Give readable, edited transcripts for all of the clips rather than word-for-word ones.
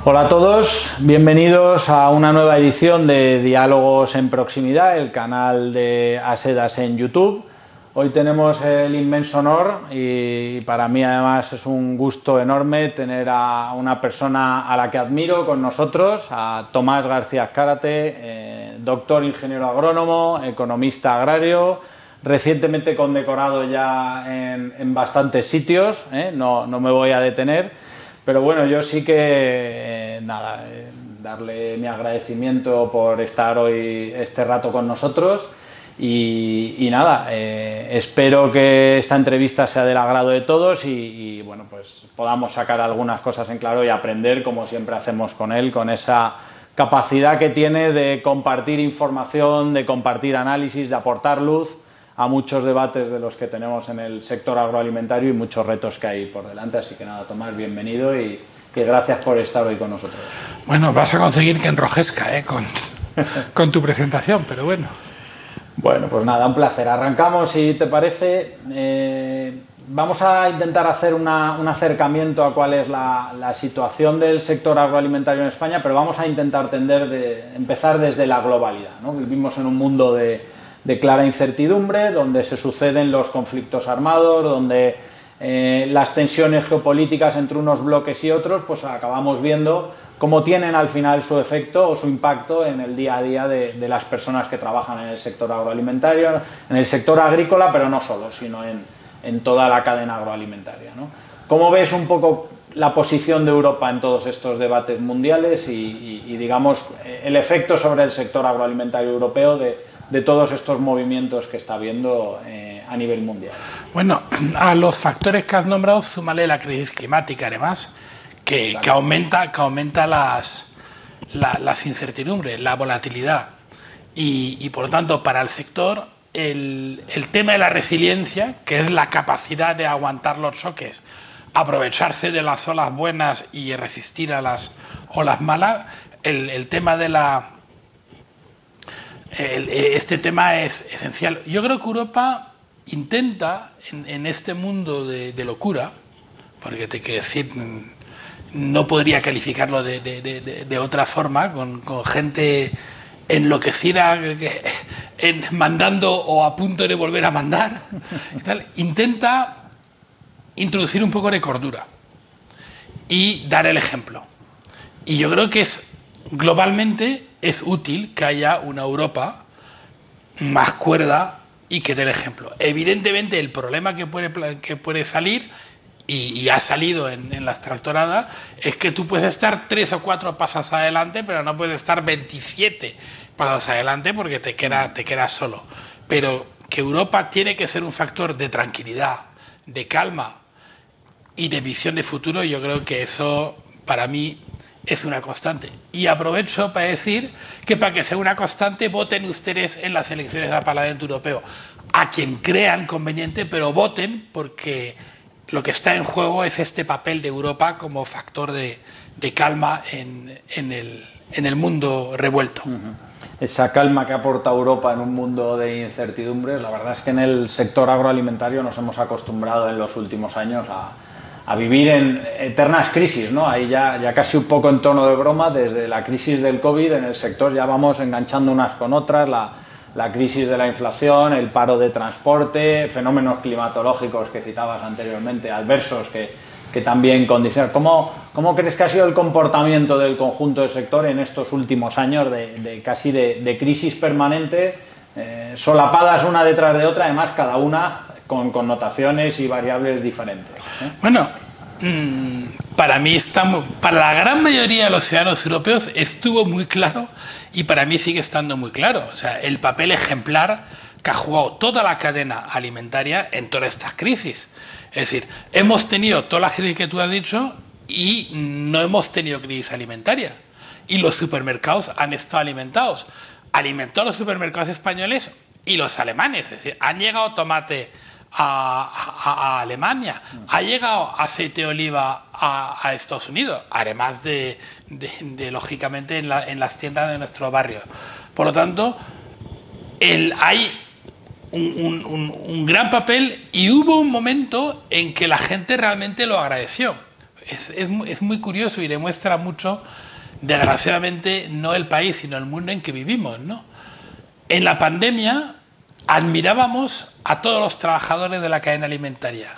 Hola a todos, bienvenidos a una nueva edición de Diálogos en Proximidad, el canal de Asedas en YouTube. Hoy tenemos el inmenso honor y para mí además es un gusto enorme tener a una persona a la que admiro con nosotros, a Tomás García Azcárate, doctor ingeniero agrónomo, economista agrario, recientemente condecorado ya en bastantes sitios, no me voy a detener. Pero bueno, yo sí que, darle mi agradecimiento por estar hoy este rato con nosotros y espero que esta entrevista sea del agrado de todos y bueno, pues podamos sacar algunas cosas en claro y aprender, como siempre hacemos con él, con esa capacidad que tiene de compartir información, de compartir análisis, de aportar luz a muchos debates de los que tenemos en el sector agroalimentario y muchos retos que hay por delante. Así que nada, Tomás, bienvenido y gracias por estar hoy con nosotros. Bueno, vas a conseguir que enrojezca con tu presentación, pero bueno. Bueno, pues nada, un placer. Arrancamos, si te parece. Vamos a intentar hacer un acercamiento a cuál es la situación del sector agroalimentario en España, pero vamos a intentar empezar desde la globalidad, ¿no? Vivimos en un mundo de clara incertidumbre, donde se suceden los conflictos armados, donde las tensiones geopolíticas entre unos bloques y otros, pues acabamos viendo cómo tienen al final su efecto o su impacto en el día a día de las personas que trabajan en el sector agroalimentario, en el sector agrícola, pero no solo, sino en toda la cadena agroalimentaria, ¿no? ¿Cómo ves un poco la posición de Europa en todos estos debates mundiales y digamos, el efecto sobre el sector agroalimentario europeo de todos estos movimientos que está habiendo a nivel mundial? Bueno, a los factores que has nombrado, súmale la crisis climática, además, que aumenta las incertidumbres, la volatilidad. Y por lo tanto, para el sector, el tema de la resiliencia, que es la capacidad de aguantar los choques, aprovecharse de las olas buenas y resistir a las olas malas, el tema de este tema es esencial. Yo creo que Europa intenta, en este mundo de locura, porque te quiero decir, no podría calificarlo de otra forma, con gente enloquecida, mandando o a punto de volver a mandar, y tal, intenta introducir un poco de cordura y dar el ejemplo. Y yo creo que globalmente es útil que haya una Europa más cuerda y que dé el ejemplo. Evidentemente el problema que puede salir, y ha salido en las tractoradas, es que tú puedes estar 3 o 4 pasos adelante, pero no puedes estar 27 pasos adelante porque te quedas solo. Pero que Europa tiene que ser un factor de tranquilidad, de calma y de visión de futuro, yo creo que eso para mí es una constante. Y aprovecho para decir que para que sea una constante, voten ustedes en las elecciones al Parlamento Europeo a quien crean conveniente, pero voten, porque lo que está en juego es este papel de Europa como factor de calma en el mundo revuelto. Esa calma que aporta Europa en un mundo de incertidumbres, la verdad es que en el sector agroalimentario nos hemos acostumbrado en los últimos años a vivir en eternas crisis, ¿no? Ahí ya casi un poco en tono de broma, desde la crisis del COVID en el sector ya vamos enganchando unas con otras, la crisis de la inflación, el paro de transporte, fenómenos climatológicos que citabas anteriormente, adversos que también condicionan. ¿Cómo crees que ha sido el comportamiento del conjunto del sector en estos últimos años casi de crisis permanente, solapadas una detrás de otra, además cada una con connotaciones y variables diferentes? Bueno, para mí para la gran mayoría de los ciudadanos europeos estuvo muy claro, y para mí sigue estando muy claro, o sea, el papel ejemplar que ha jugado toda la cadena alimentaria en todas estas crisis. Es decir, hemos tenido toda la crisis que tú has dicho y no hemos tenido crisis alimentaria, y los supermercados han estado alimentados. Alimentó a los supermercados españoles y los alemanes, es decir, han llegado tomate a Alemania, ha llegado aceite de oliva a Estados Unidos, además de lógicamente en las tiendas de nuestro barrio. Por lo tanto, hay un gran papel, y hubo un momento en que la gente realmente lo agradeció. es muy curioso y demuestra mucho, desgraciadamente, no el país, sino el mundo en que vivimos, ¿no? En la pandemia admirábamos a todos los trabajadores de la cadena alimentaria,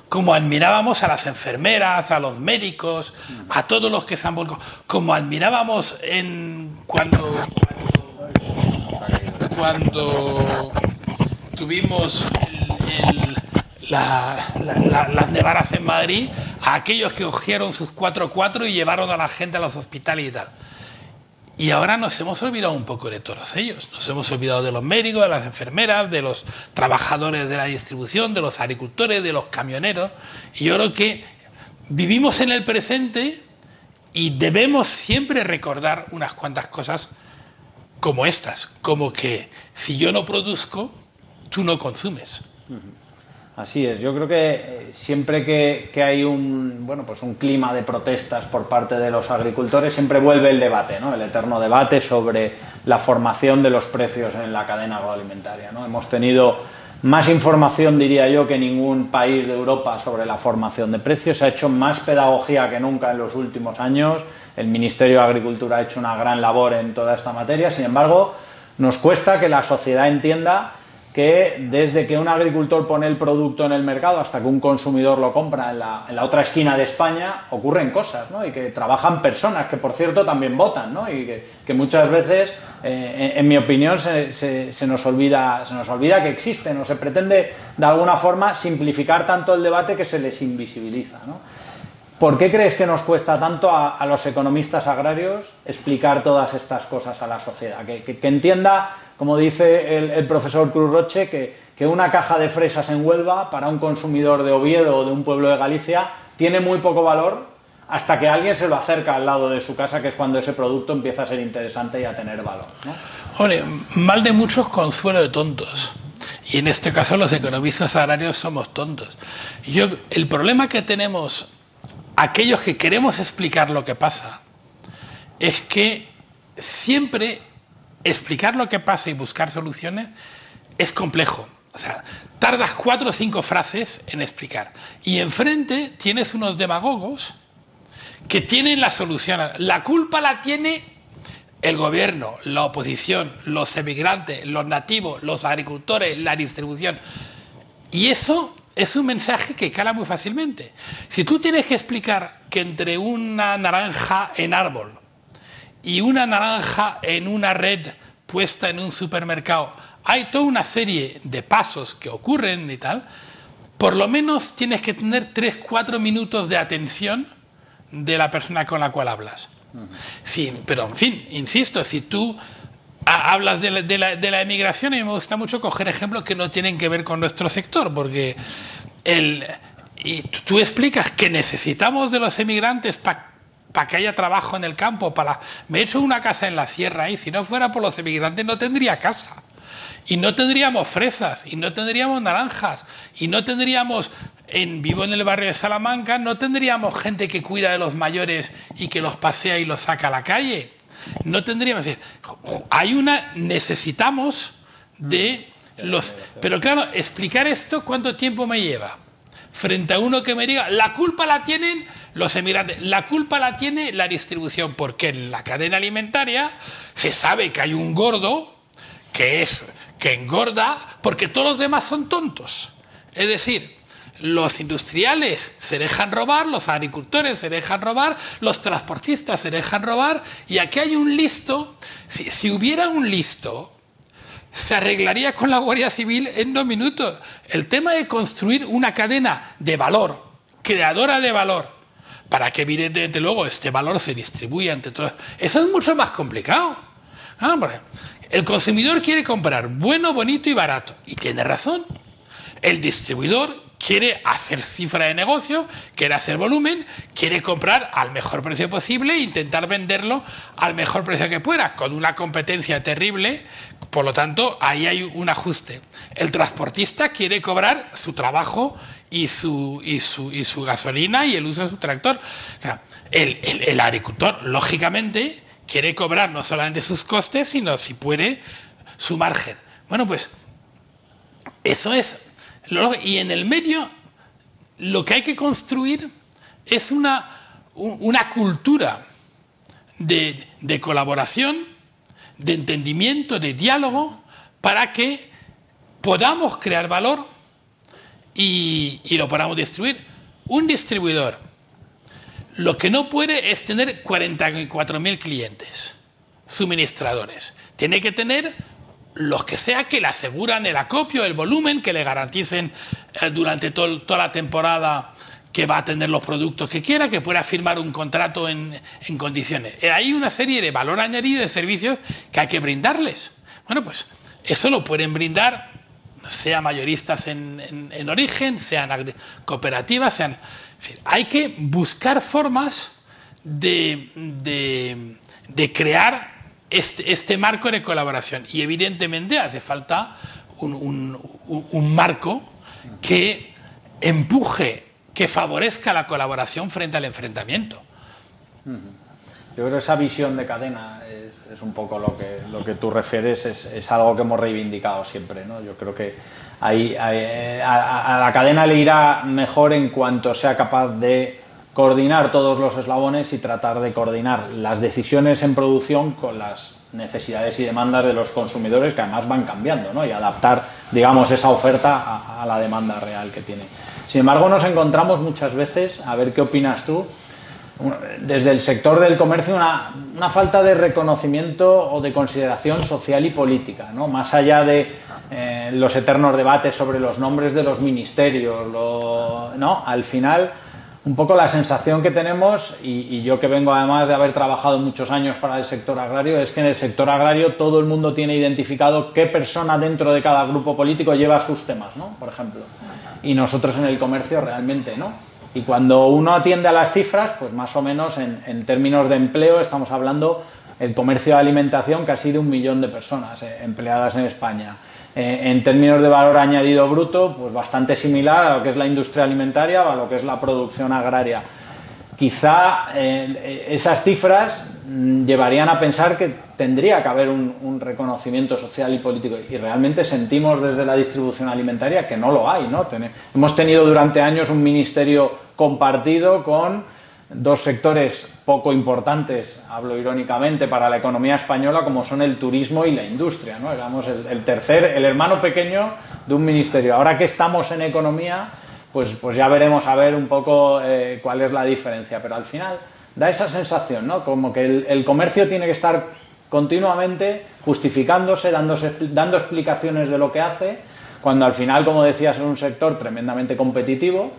como admirábamos a las enfermeras, a los médicos, a todos los que se han volcado, como admirábamos cuando tuvimos las nevadas en Madrid, a aquellos que cogieron sus 4x4 y llevaron a la gente a los hospitales y tal. Y ahora nos hemos olvidado un poco de todos ellos. Nos hemos olvidado de los médicos, de las enfermeras, de los trabajadores de la distribución, de los agricultores, de los camioneros. Y yo creo que vivimos en el presente y debemos siempre recordar unas cuantas cosas como estas. Como que si yo no produzco, tú no consumes. Así es, yo creo que siempre que hay un clima de protestas por parte de los agricultores, siempre vuelve el debate, ¿no? El eterno debate sobre la formación de los precios en la cadena agroalimentaria, ¿no? Hemos tenido más información, diría yo, que ningún país de Europa sobre la formación de precios. Se ha hecho más pedagogía que nunca en los últimos años. El Ministerio de Agricultura ha hecho una gran labor en toda esta materia. Sin embargo, nos cuesta que la sociedad entienda que desde que un agricultor pone el producto en el mercado hasta que un consumidor lo compra en la otra esquina de España, ocurren cosas, ¿no? Y que trabajan personas, que por cierto también votan, ¿no? Y que muchas veces, en mi opinión, se nos olvida que existen, o se pretende de alguna forma simplificar tanto el debate que se les invisibiliza, ¿no? ¿Por qué crees que nos cuesta tanto a los economistas agrarios explicar todas estas cosas a la sociedad? Que entienda, como dice el profesor Cruz Roche, que una caja de fresas en Huelva para un consumidor de Oviedo o de un pueblo de Galicia tiene muy poco valor hasta que alguien se lo acerca al lado de su casa, que es cuando ese producto empieza a ser interesante y a tener valor, ¿no? Hombre, mal de muchos, consuelo de tontos. Y en este caso los economistas agrarios somos tontos. El problema que tenemos aquellos que queremos explicar lo que pasa es que siempre explicar lo que pasa y buscar soluciones es complejo. O sea, tardas 4 o 5 frases en explicar. Y enfrente tienes unos demagogos que tienen la solución. La culpa la tiene el gobierno, la oposición, los emigrantes, los nativos, los agricultores, la distribución. Y eso es un mensaje que cala muy fácilmente. Si tú tienes que explicar que entre una naranja en árbol y una naranja en una red puesta en un supermercado hay toda una serie de pasos que ocurren y tal, por lo menos tienes que tener 3-4 minutos de atención de la persona con la cual hablas. Sí, pero en fin, insisto, si tú hablas de la emigración, a mí me gusta mucho coger ejemplos que no tienen que ver con nuestro sector, porque y tú explicas que necesitamos de los emigrantes para que haya trabajo en el campo. Me he hecho una casa en la sierra y si no fuera por los emigrantes no tendría casa. Y no tendríamos fresas, y no tendríamos naranjas, y no tendríamos, vivo en el barrio de Salamanca, no tendríamos gente que cuida de los mayores y que los pasea y los saca a la calle. No tendríamos, necesitamos de los... Pero claro, explicar esto, ¿cuánto tiempo me lleva? Frente a uno que me diga, la culpa la tienen los emigrantes, la culpa la tiene la distribución, porque en la cadena alimentaria se sabe que hay un gordo que engorda porque todos los demás son tontos. Es decir, los industriales se dejan robar, los agricultores se dejan robar, los transportistas se dejan robar, y aquí hay un listo. Si hubiera un listo, se arreglaría con la Guardia Civil en 2 minutos. El tema de construir una cadena de valor, creadora de valor, para que evidentemente luego este valor se distribuya entre todos, eso es mucho más complicado. El consumidor quiere comprar bueno, bonito y barato, y tiene razón. El distribuidor quiere hacer cifra de negocio, quiere hacer volumen, quiere comprar al mejor precio posible e intentar venderlo al mejor precio que pueda, con una competencia terrible. Por lo tanto, ahí hay un ajuste. El transportista quiere cobrar su trabajo y su gasolina y el uso de su tractor. O sea, el agricultor, lógicamente, quiere cobrar no solamente sus costes, sino, si puede, su margen. Bueno, pues eso es. Y en el medio, lo que hay que construir es una una cultura de colaboración, de entendimiento, de diálogo, para que podamos crear valor y lo podamos distribuir. Un distribuidor lo que no puede es tener 44.000 clientes, suministradores. Tiene que tener los que sea que le aseguran el acopio, el volumen, que le garanticen durante toda la temporada que va a tener los productos que quiera, que pueda firmar un contrato en condiciones. Hay una serie de valor añadido de servicios que hay que brindarles. Bueno, pues eso lo pueden brindar, sea mayoristas en origen, sean cooperativas, sean... Es decir, hay que buscar formas de crear este marco de colaboración, y evidentemente hace falta un marco que empuje, que favorezca la colaboración frente al enfrentamiento. Yo creo que esa visión de cadena es un poco lo que tú refieres, es algo que hemos reivindicado siempre, ¿no? Yo creo que a la cadena le irá mejor en cuanto sea capaz de coordinar todos los eslabones y tratar de coordinar las decisiones en producción con las necesidades y demandas de los consumidores, que además van cambiando, ¿no? Y adaptar, digamos, esa oferta a la demanda real que tiene. Sin embargo, nos encontramos muchas veces, a ver qué opinas tú, desde el sector del comercio una falta de reconocimiento o de consideración social y política, ¿no? Más allá de los eternos debates sobre los nombres de los ministerios, ¿no? Al final, un poco la sensación que tenemos, y yo que vengo además de haber trabajado muchos años para el sector agrario, es que en el sector agrario todo el mundo tiene identificado qué persona dentro de cada grupo político lleva sus temas, ¿no? Por ejemplo. Y nosotros en el comercio realmente no. Y cuando uno atiende a las cifras, pues más o menos en términos de empleo estamos hablando el comercio de alimentación casi de 1 millón de personas empleadas en España. En términos de valor añadido bruto, pues bastante similar a lo que es la industria alimentaria o a lo que es la producción agraria. Quizá esas cifras llevarían a pensar que tendría que haber un reconocimiento social y político, y realmente sentimos desde la distribución alimentaria que no lo hay, ¿no? Hemos tenido durante años un ministerio compartido con dos sectores poco importantes, hablo irónicamente, para la economía española, como son el turismo y la industria, ¿no? Éramos el hermano pequeño de un ministerio. Ahora que estamos en economía, pues ya veremos a ver un poco cuál es la diferencia, pero al final da esa sensación, ¿no? Como que el comercio tiene que estar continuamente justificándose, dando explicaciones de lo que hace, cuando al final, como decías, es un sector tremendamente competitivo,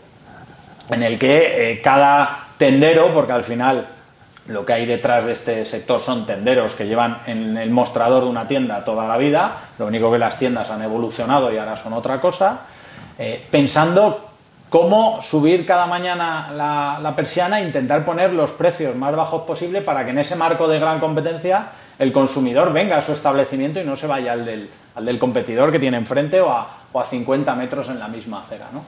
en el que cada tendero, porque al final lo que hay detrás de este sector son tenderos que llevan en el mostrador de una tienda toda la vida, lo único que las tiendas han evolucionado y ahora son otra cosa, pensando cómo subir cada mañana la persiana e intentar poner los precios más bajos posible para que en ese marco de gran competencia el consumidor venga a su establecimiento y no se vaya al del competidor que tiene enfrente o a 50 metros en la misma acera, ¿no?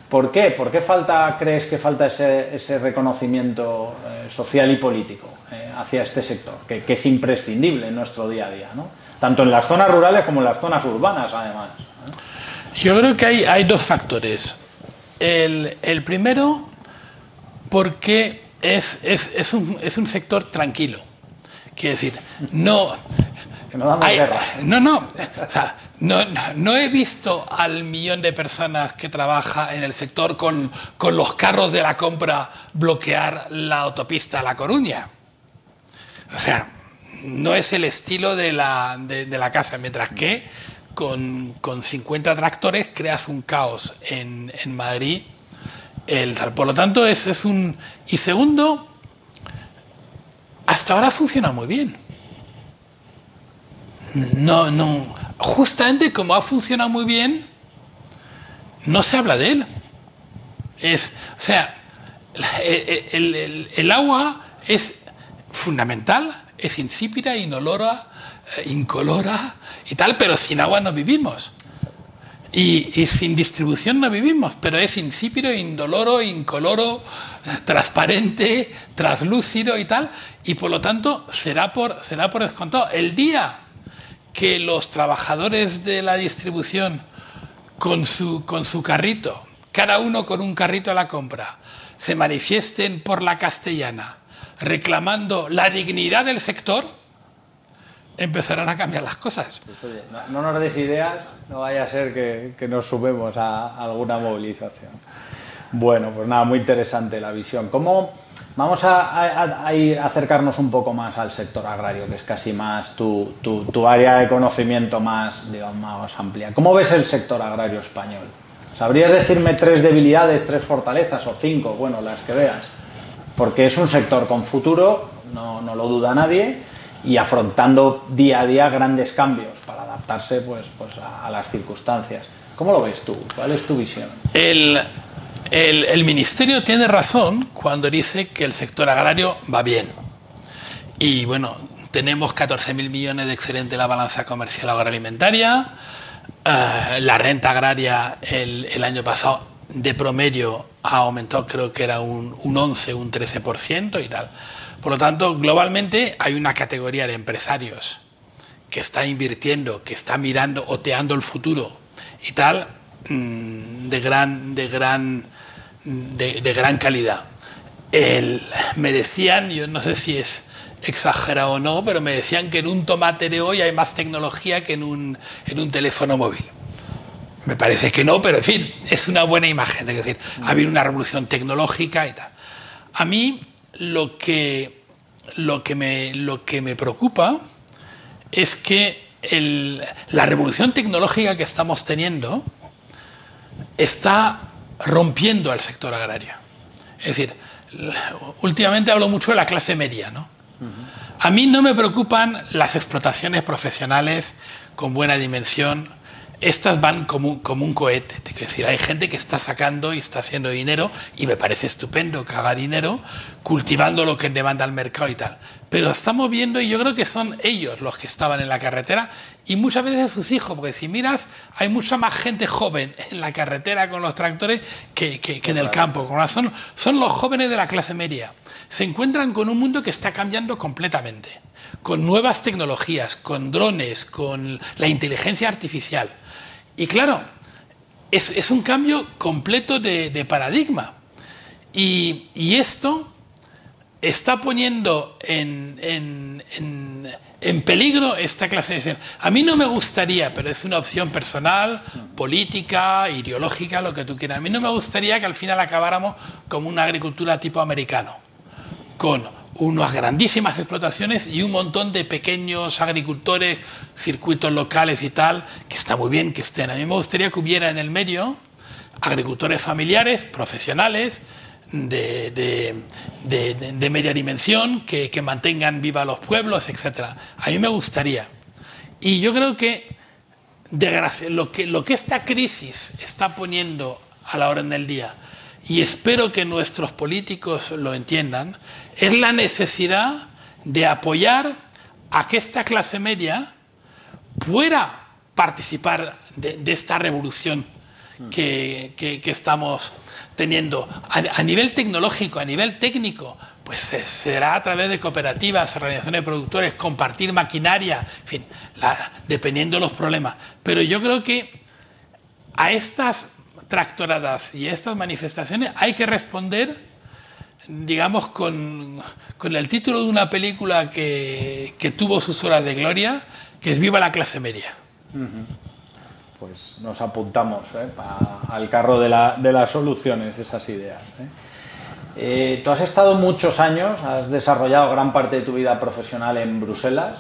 ¿Por qué? ¿Por qué crees que falta ese reconocimiento social y político hacia este sector, que es imprescindible en nuestro día a día, ¿no? Tanto en las zonas rurales como en las zonas urbanas, además, ¿no? Yo creo que hay dos factores. El primero, porque es un sector tranquilo. Quiere decir, no... Que no damos guerra. O sea, no he visto al millón de personas que trabaja en el sector con los carros de la compra bloquear la autopista a La Coruña. O sea, no es el estilo de la casa, mientras que con 50 tractores creas un caos en Madrid. Por lo tanto, es un... Y segundo, hasta ahora funciona muy bien. Justamente como ha funcionado muy bien, no se habla de él. O sea, el agua es fundamental, es insípida, inolora, incolora y tal, pero sin agua no vivimos. Y sin distribución no vivimos, pero es insípido, indoloro, incoloro, transparente, traslúcido y tal, y por lo tanto será por descontado. El día que los trabajadores de la distribución con su carrito, cada uno con un carrito a la compra, se manifiesten por la Castellana reclamando la dignidad del sector, empezarán a cambiar las cosas. Pues oye, no nos des ideas, no vaya a ser que nos sumemos a alguna movilización. Bueno, pues nada, muy interesante la visión. Vamos a acercarnos un poco más al sector agrario, que es casi más tu área de conocimiento más, digamos, más amplia. ¿Cómo ves el sector agrario español? ¿Sabrías decirme 3 debilidades, 3 fortalezas o 5? Bueno, las que veas. Porque es un sector con futuro, no lo duda nadie, y afrontando día a día grandes cambios para adaptarse pues a las circunstancias. ¿Cómo lo ves tú? ¿Cuál es tu visión? El Ministerio tiene razón cuando dice que el sector agrario va bien. Y bueno, tenemos 14.000 millones de excedente en la balanza comercial agroalimentaria. La renta agraria el año pasado de promedio ha aumentado, creo que era un 11, un 13% y tal. Por lo tanto, globalmente hay una categoría de empresarios que está invirtiendo, que está mirando, oteando el futuro y tal, de gran calidad. Me decían, yo no sé si es exagerado o no, pero me decían que en un tomate de hoy hay más tecnología que en un teléfono móvil. Me parece que no, pero en fin, es una buena imagen. Es decir, ha habido una revolución tecnológica y tal. A mí lo que me preocupa es que la revolución tecnológica que estamos teniendo está rompiendo al sector agrario. Es decir, últimamente hablo mucho de la clase media, ¿no? A mí no me preocupan las explotaciones profesionales con buena dimensión. Estas van como un cohete. Es decir, hay gente que está sacando y está haciendo dinero, y me parece estupendo que haga dinero cultivando lo que demanda el mercado y tal. Pero estamos viendo, y yo creo que son ellos los que estaban en la carretera, y muchas veces sus hijos, porque si miras, hay mucha más gente joven en la carretera con los tractores que en el campo. Con razón, son los jóvenes de la clase media. Se encuentran con un mundo que está cambiando completamente, con nuevas tecnologías, con drones, con la inteligencia artificial. Y claro, es un cambio completo de paradigma. Y esto está poniendo en peligro esta clase de acción. A mí no me gustaría, pero es una opción personal, política, ideológica, lo que tú quieras. A mí no me gustaría que al final acabáramos como una agricultura tipo americano, con unas grandísimas explotaciones y un montón de pequeños agricultores, circuitos locales y tal, que está muy bien que estén. A mí me gustaría que hubiera en el medio agricultores familiares, profesionales, de media dimensión, que mantengan viva los pueblos, etc. A mí me gustaría. Y yo creo que lo que esta crisis está poniendo a la orden del día, y espero que nuestros políticos lo entiendan, es la necesidad de apoyar a que esta clase media pueda participar de esta revolución que estamos teniendo. A nivel tecnológico, a nivel técnico, pues será a través de cooperativas, organizaciones de productores, compartir maquinaria, en fin, dependiendo de los problemas. Pero yo creo que a estas tractoradas y a estas manifestaciones hay que responder, digamos, con el título de una película que tuvo sus horas de gloria, que es Viva la clase media. Pues nos apuntamos al carro de las soluciones, esas ideas. Tú has estado muchos años, has desarrollado gran parte de tu vida profesional en Bruselas,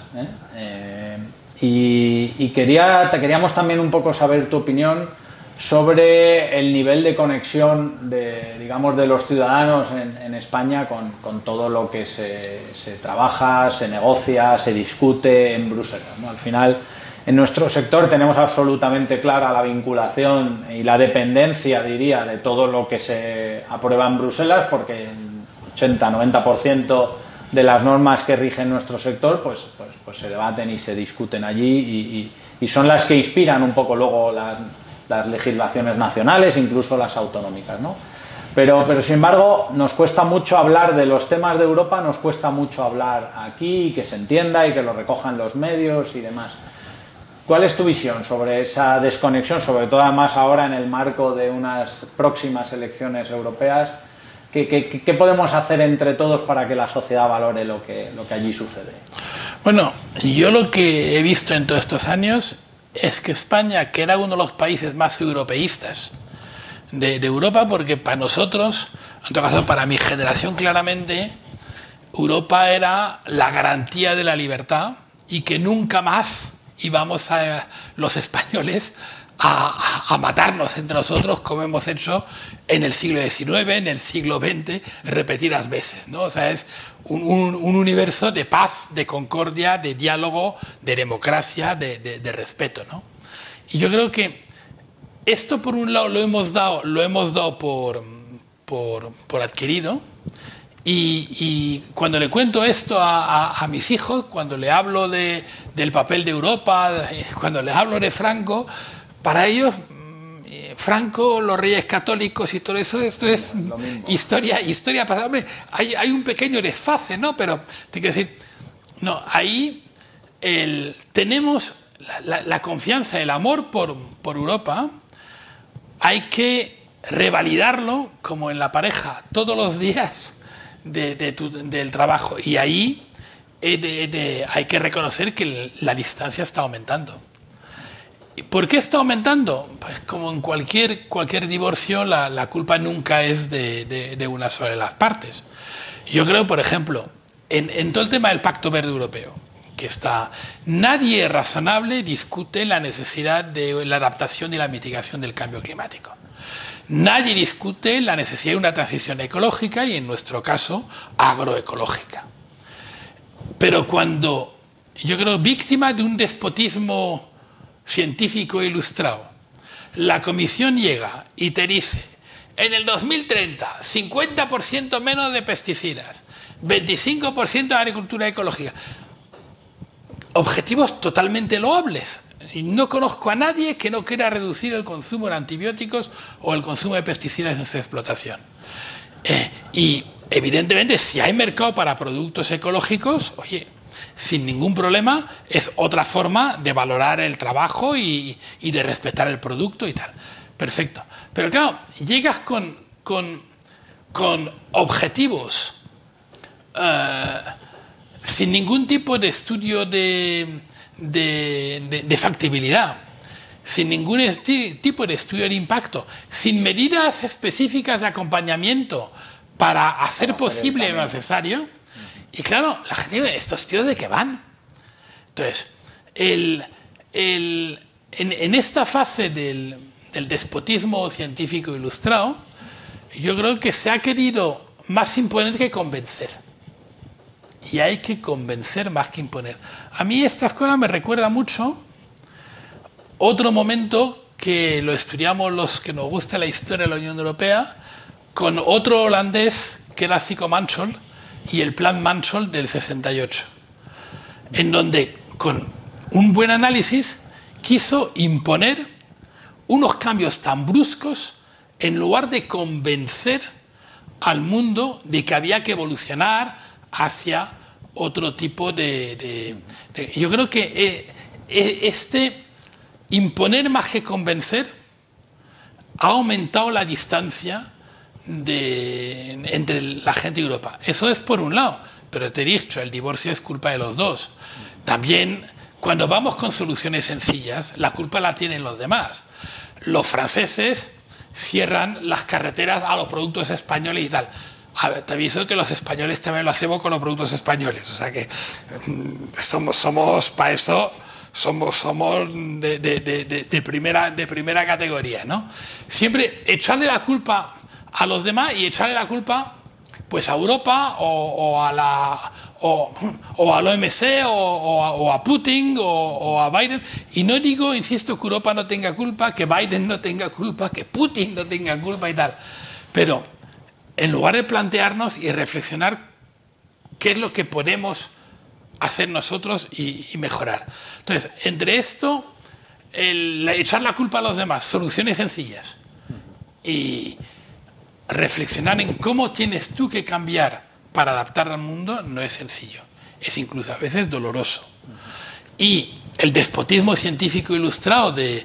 y queríamos también un poco saber tu opinión sobre el nivel de conexión de los ciudadanos en España con todo lo que se trabaja, se negocia, se discute en Bruselas, ¿no? Al final, en nuestro sector tenemos absolutamente clara la vinculación y la dependencia, diría, de todo lo que se aprueba en Bruselas, porque el 80-90% de las normas que rigen nuestro sector pues se debaten y se discuten allí, y son las que inspiran un poco luego las legislaciones nacionales, incluso las autonómicas, ¿no? Pero sin embargo nos cuesta mucho hablar de los temas de Europa, nos cuesta mucho hablar aquí, y que se entienda y que lo recojan los medios y demás. ¿Cuál es tu visión sobre esa desconexión, sobre todo además ahora en el marco de unas próximas elecciones europeas? ¿Qué podemos hacer entre todos para que la sociedad valore lo que allí sucede? Bueno, yo lo que he visto en todos estos años es que España, que era uno de los países más europeístas de Europa, porque para nosotros, en todo caso para mi generación claramente, Europa era la garantía de la libertad y que nunca más íbamos a los españoles a matarnos entre nosotros como hemos hecho en el siglo XIX, en el siglo XX, repetidas veces, ¿no? O sea, es un universo de paz, de concordia, de diálogo, de democracia, de respeto, ¿no? Y yo creo que esto por un lado lo hemos dado por adquirido. Y cuando le cuento esto a mis hijos, cuando le hablo del papel de Europa, cuando les hablo de Franco, para ellos Franco, los reyes católicos y todo eso, esto es historia pasada. Hombre, hay un pequeño desfase, ¿no? Pero te quiero decir, no, ahí tenemos la confianza, el amor por Europa. Hay que revalidarlo como en la pareja todos los días del trabajo, y ahí hay que reconocer que la distancia está aumentando. ¿Por qué está aumentando? Pues como en cualquier divorcio, la culpa nunca es de una sola de las partes. Yo creo, por ejemplo, en todo el tema del Pacto Verde Europeo, nadie razonable discute la necesidad de la adaptación y la mitigación del cambio climático. Nadie discute la necesidad de una transición ecológica y, en nuestro caso, agroecológica. Pero cuando, yo creo, víctima de un despotismo científico ilustrado, la Comisión llega y te dice: en el 2030, 50% menos de pesticidas, 25% de agricultura ecológica. Objetivos totalmente loables. Y no conozco a nadie que no quiera reducir el consumo de antibióticos o el consumo de pesticidas en su explotación. Y evidentemente, si hay mercado para productos ecológicos, oye, sin ningún problema, es otra forma de valorar el trabajo y de respetar el producto y tal. Perfecto. Pero claro, llegas con objetivos sin ningún tipo de estudio de factibilidad, sin ningún tipo de estudio de impacto, sin medidas específicas de acompañamiento para hacer posible lo necesario. Y claro, la gente dice: ¿estos tíos de qué van? Entonces, en esta fase del despotismo científico ilustrado, yo creo que se ha querido más imponer que convencer. Y hay que convencer más que imponer. A mí estas cosas me recuerda mucho otro momento que lo estudiamos los que nos gusta la historia de la Unión Europea, con otro holandés que era Sico Mansholt, y el Plan Mansholt del 68, en donde con un buen análisis quiso imponer unos cambios tan bruscos en lugar de convencer al mundo de que había que evolucionar hacia otro tipo yo creo que imponer más que convencer ha aumentado la distancia entre la gente y Europa. Eso es por un lado, pero te he dicho, el divorcio es culpa de los dos. También, cuando vamos con soluciones sencillas, la culpa la tienen los demás. Los franceses cierran las carreteras a los productos españoles y tal. A ver, te aviso que los españoles también lo hacemos con los productos españoles, o sea que somos para eso, somos de primera categoría, ¿no? Siempre echarle la culpa a los demás y echarle la culpa pues a Europa o al OMC o a Putin o a Biden. Y no digo, insisto, que Europa no tenga culpa, que Biden no tenga culpa, que Putin no tenga culpa y tal, pero en lugar de plantearnos y reflexionar qué es lo que podemos hacer nosotros y mejorar. Entonces, entre esto, echar la culpa a los demás, soluciones sencillas, y reflexionar en cómo tienes tú que cambiar para adaptar al mundo, no es sencillo. Es incluso a veces doloroso. Y el despotismo científico ilustrado de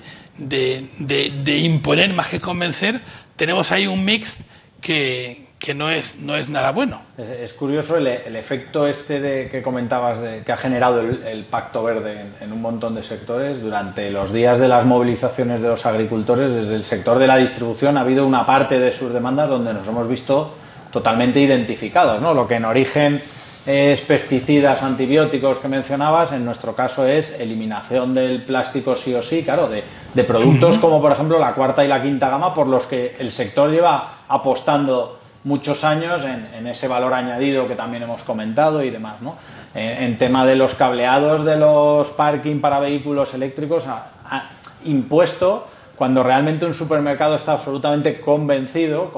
imponer más que convencer, tenemos ahí un mix que que no es nada bueno. Es curioso el efecto que comentabas que ha generado el Pacto Verde en un montón de sectores. Durante los días de las movilizaciones de los agricultores, desde el sector de la distribución ha habido una parte de sus demandas donde nos hemos visto totalmente identificados, ¿no? Lo que en origen es pesticidas, antibióticos que mencionabas, en nuestro caso es eliminación del plástico sí o sí, claro, de productos como por ejemplo la cuarta y la quinta gama, por los que el sector lleva apostando muchos años en ese valor añadido que también hemos comentado y demás, ¿no? En tema de los cableados de los parking para vehículos eléctricos, ha impuesto, cuando realmente un supermercado está absolutamente convencido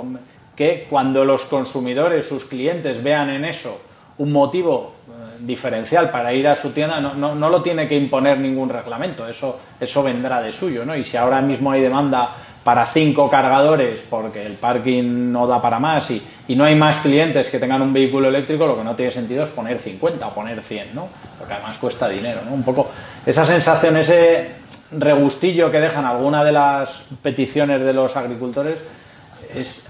que cuando los consumidores, sus clientes, vean en eso un motivo diferencial para ir a su tienda, no lo tiene que imponer ningún reglamento, eso vendrá de suyo, ¿no? Y si ahora mismo hay demanda para 5 cargadores porque el parking no da para más y no hay más clientes que tengan un vehículo eléctrico, lo que no tiene sentido es poner 50 o poner 100, ¿no? Porque además cuesta dinero, ¿no? Un poco esa sensación, ese regustillo que dejan algunas de las peticiones de los agricultores es,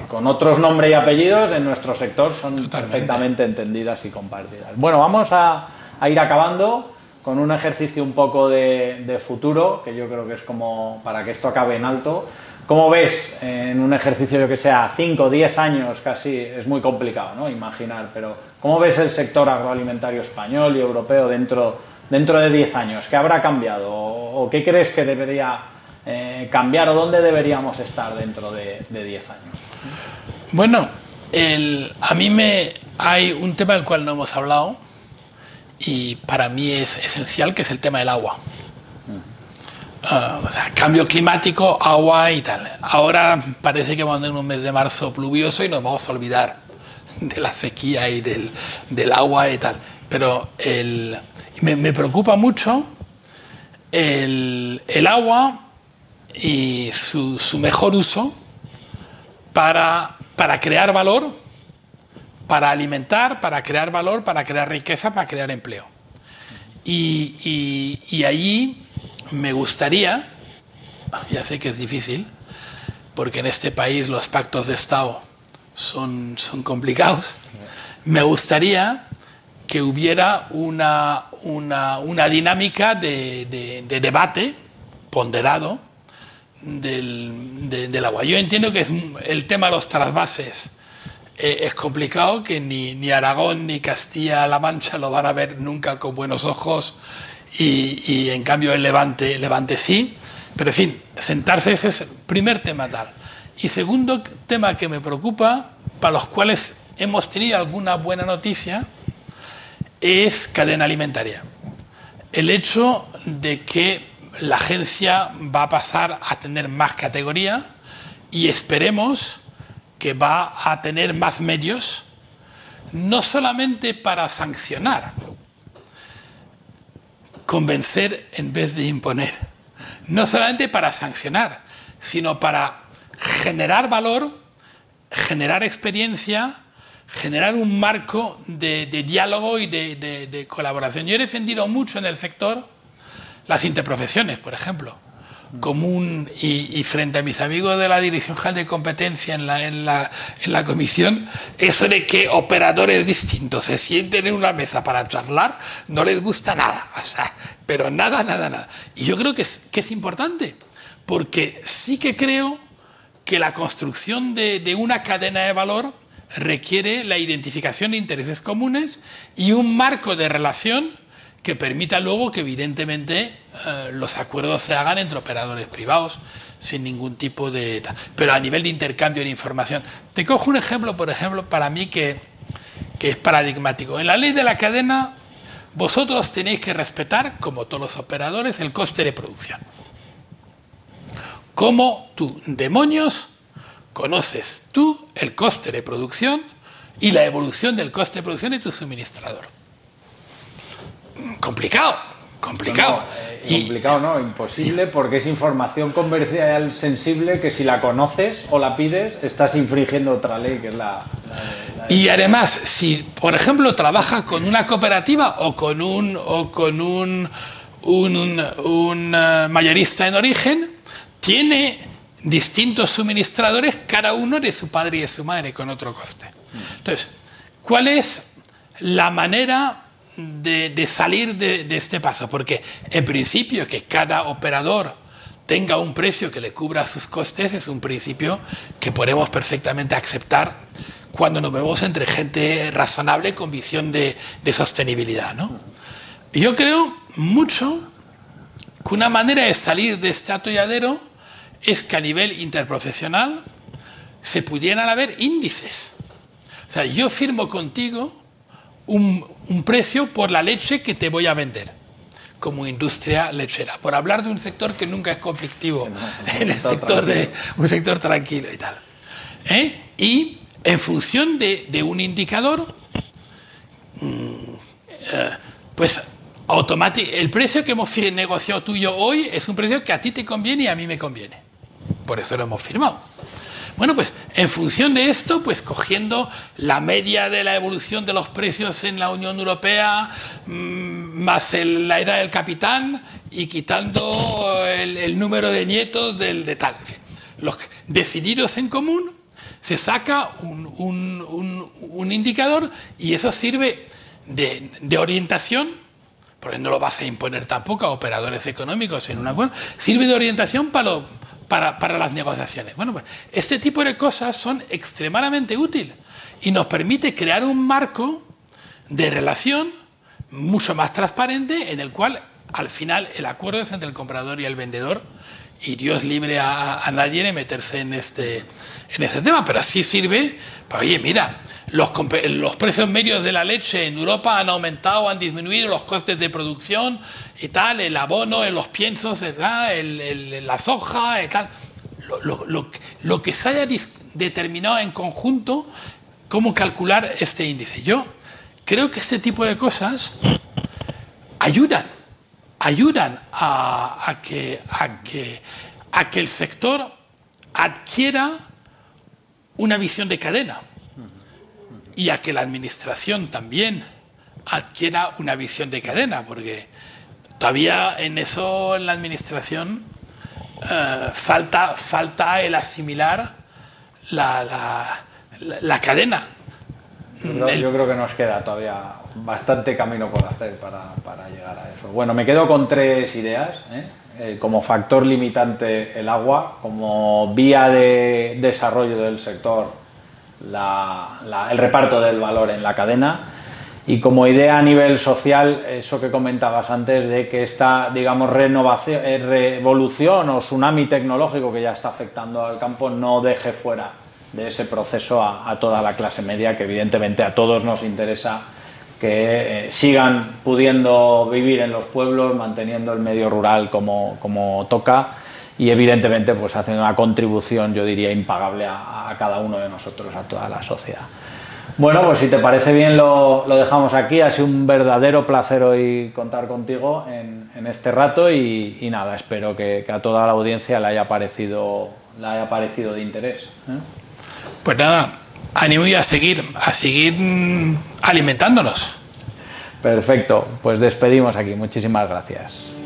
con otros nombres y apellidos en nuestro sector son perfectamente entendidas y compartidas. Bueno, vamos a ir acabando con un ejercicio un poco de futuro, que yo creo que es como para que esto acabe en alto. ¿Cómo ves en un ejercicio, yo que sé, a 5 o 10 años casi? Es muy complicado, ¿no?, imaginar, pero ¿cómo ves el sector agroalimentario español y europeo dentro de 10 años? ¿Qué habrá cambiado? ¿O qué crees que debería cambiar, o dónde deberíamos estar dentro de 10 años? Bueno, hay un tema del cual no hemos hablado y para mí es esencial, que es el tema del agua. O sea, cambio climático, agua y tal. Ahora parece que vamos a tener un mes de marzo pluvioso y nos vamos a olvidar de la sequía y del agua y tal. Pero me preocupa mucho el agua y su mejor uso para crear valor, para alimentar, para crear valor, para crear riqueza, para crear empleo. Y allí me gustaría, ya sé que es difícil, porque en este país los pactos de Estado son complicados, me gustaría que hubiera una dinámica de debate ponderado del agua. Yo entiendo que el tema de los trasvases es complicado, que ni Aragón ni Castilla-La Mancha lo van a ver nunca con buenos ojos y en cambio el Levante sí, pero en fin, sentarse, ese es el primer tema tal. Y segundo tema que me preocupa, para los cuales hemos tenido alguna buena noticia, es cadena alimentaria. El hecho de que la agencia va a pasar a tener más categoría y esperemos que va a tener más medios, no solamente para sancionar, convencer en vez de imponer, no solamente para sancionar, sino para generar valor, generar experiencia, generar un marco de diálogo y de colaboración. Yo he defendido mucho en el sector las interprofesiones, por ejemplo, y frente a mis amigos de la Dirección General de Competencia en la comisión, eso de que operadores distintos se sienten en una mesa para charlar no les gusta nada, o sea, pero nada. Y yo creo que es importante, porque sí que creo que la construcción de una cadena de valor requiere la identificación de intereses comunes y un marco de relación que permita luego que evidentemente los acuerdos se hagan entre operadores privados sin ningún tipo de... Pero a nivel de intercambio de información. Te cojo un ejemplo, por ejemplo, para mí que es paradigmático. En la ley de la cadena, vosotros tenéis que respetar, como todos los operadores, el coste de producción. ¿Cómo tú, demonios, conoces tú el coste de producción y la evolución del coste de producción de tu suministrador? Complicado. Complicado no, imposible, porque es información comercial sensible que si la conoces o la pides, estás infringiendo otra ley, que es la y además, si por ejemplo trabajas con una cooperativa o con un mayorista en origen, tiene distintos suministradores, cada uno de su padre y de su madre, con otro coste. Entonces, ¿cuál es la manera de salir de este paso? Porque en principio que cada operador tenga un precio que le cubra sus costes es un principio que podemos perfectamente aceptar cuando nos vemos entre gente razonable con visión de sostenibilidad, ¿no? Yo creo mucho que una manera de salir de este atolladero es que a nivel interprofesional se pudieran haber índices. O sea, yo firmo contigo un precio por la leche que te voy a vender como industria lechera, por hablar de un sector que nunca es conflictivo, en el sector de un sector tranquilo y tal. Y en función de un indicador, pues el precio que hemos negociado tú y yo hoy es un precio que a ti te conviene y a mí me conviene. Por eso lo hemos firmado. Bueno, pues en función de esto, pues cogiendo la media de la evolución de los precios en la Unión Europea, más la edad del capitán y quitando el número de nietos de tal. En fin, los decididos en común, se saca un indicador y eso sirve de orientación, porque no lo vas a imponer tampoco a operadores económicos en un acuerdo, sirve de orientación para las negociaciones. Bueno, pues este tipo de cosas son extremadamente útiles y nos permite crear un marco de relación mucho más transparente en el cual al final el acuerdo es entre el comprador y el vendedor y Dios libre a nadie de meterse en este tema, pero sí sirve para, oye, mira, los precios medios de la leche en Europa han aumentado, han disminuido los costes de producción y tal, el abono, los piensos, la soja y tal. Lo que se haya determinado en conjunto, cómo calcular este índice. Yo creo que este tipo de cosas ayudan a que el sector adquiera una visión de cadena y a que la administración también adquiera una visión de cadena, porque todavía en la administración falta el asimilar la cadena. Yo creo que nos queda todavía bastante camino por hacer para llegar a eso. Bueno, me quedo con 3 ideas, como factor limitante el agua, como vía de desarrollo del sector el reparto del valor en la cadena, y como idea a nivel social eso que comentabas antes de que esta, digamos, revolución o tsunami tecnológico que ya está afectando al campo no deje fuera de ese proceso a toda la clase media, que evidentemente a todos nos interesa que sigan pudiendo vivir en los pueblos, manteniendo el medio rural como toca, y evidentemente pues haciendo una contribución, yo diría, impagable a cada uno de nosotros, a toda la sociedad. Bueno, pues si te parece bien lo dejamos aquí. Ha sido un verdadero placer hoy contar contigo en este rato y nada, espero que a toda la audiencia le haya parecido de interés. Pues nada, ánimo y a seguir alimentándonos. Perfecto, pues despedimos aquí. Muchísimas gracias.